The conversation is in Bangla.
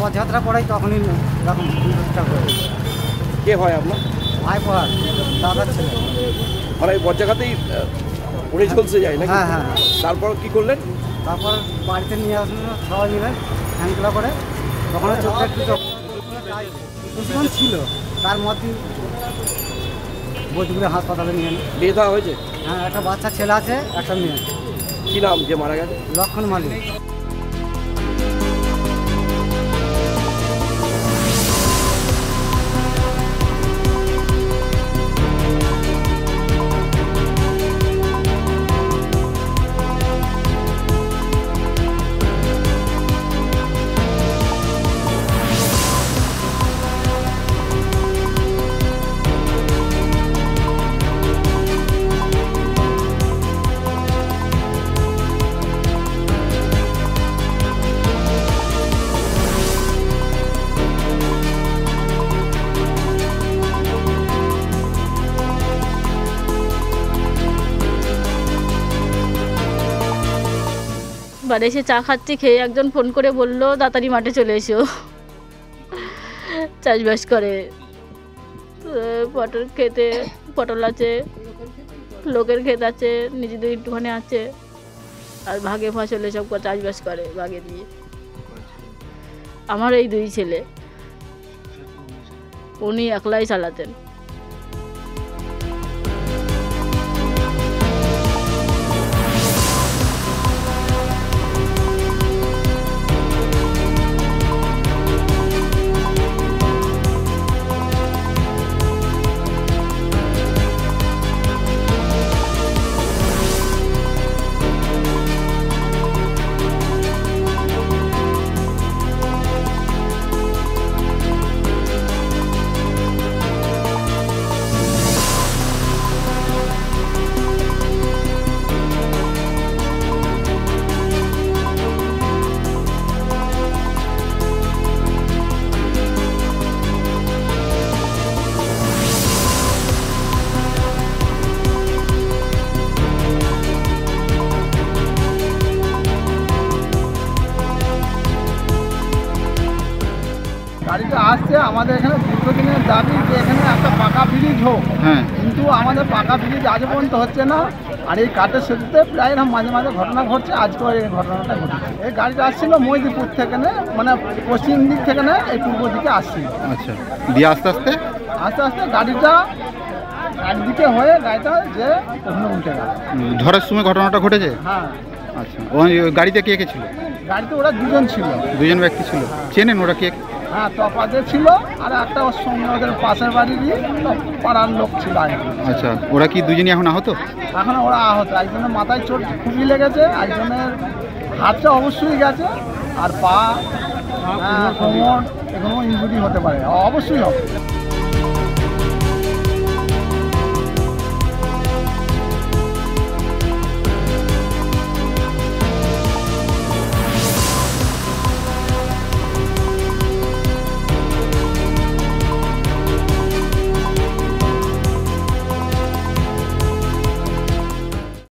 পদযাত্রা করাই তখনই এরকম সুন্দরটা করে। কে হয় আপনার? ভাই পড়ার দাদার ছেলে। আর এই বজ্রাঘাতেই উড়ে চলছে যায় নাকি? হ্যাঁ হ্যাঁ। তারপর কি করলেন? তারপর বাড়িতে নিয়ে আসলো সবাই মিলে হ্যান্ডগুলো করে। তখন চোখটা একটু কিছুক্ষণ ছিল, তার মধ্যে বোধপুরে হাসপাতালে নিয়ে এলো। বিয়ে দেওয়া হয়েছে? হ্যাঁ, একটা বাচ্চা ছেলে আছে, একটা মেয়ে। কি নাম যে মারা গেছে? লক্ষণ মালিক। বাড়ি এসে চা খাচ্ছি, খেয়ে একজন ফোন করে বললো তাড়াতাড়ি মাঠে চলে এসো, চাষবাস করে। পটল খেতে পটল আছে, লোকের ক্ষেত আছে, নিজেদের একটুখানি আছে, আর ভাগে ফসল এসব চাষবাস করে ভাগে দিয়ে। আমার এই 2 ছেলে, উনি একলাই চালাতেন। গাড়িটা আসছে আমাদের এখানে দীর্ঘদিনের দাবি যে এখানে একটা পাকা ব্রিজ হোক। হ্যাঁ, কিন্তু আমাদের পাকা ব্রিজ আজ পর্যন্ত হচ্ছে না। আর এই কাঠের সেতুতে প্রায় মাঝে মাঝে ঘটনা ঘটছে। আজকে এই ঘটনাটা ঘটেছে। এই গাড়িটা আসছিল মহিদিপুর থেকে, মানে পশ্চিম দিক থেকে না, এই পূর্ব দিকে আসছিল। আচ্ছা, দিয়ে আস্তে আস্তে গাড়িটা একদিকে হয়ে গাড়িটা যে ওখানে উঠে গেল। ঝড়ের সময় ঘটনাটা ঘটেছে? হ্যাঁ। আচ্ছা, ওই গাড়িতে কে কে ছিল? গাড়িতে ওরা 2 জন ছিল। 2 জন ব্যক্তি ছিল। চেনেন ওরা কে? হ্যাঁ, তপাতে ছিল, আর একটা ওর সঙ্গে ওদের পাশের বাড়িরই পাড়ার লোক ছিল। আচ্ছা, ওরা কি 2 জনই এখন আহত? এখন ওরা আহত। একজনের মাথায় চোট খুবই লেগেছে, একজনের হাতটা অবশ্যই গেছে, আর পা, কোমর এগুলো ইনজুরি হতে পারে, অবশ্যই হবে।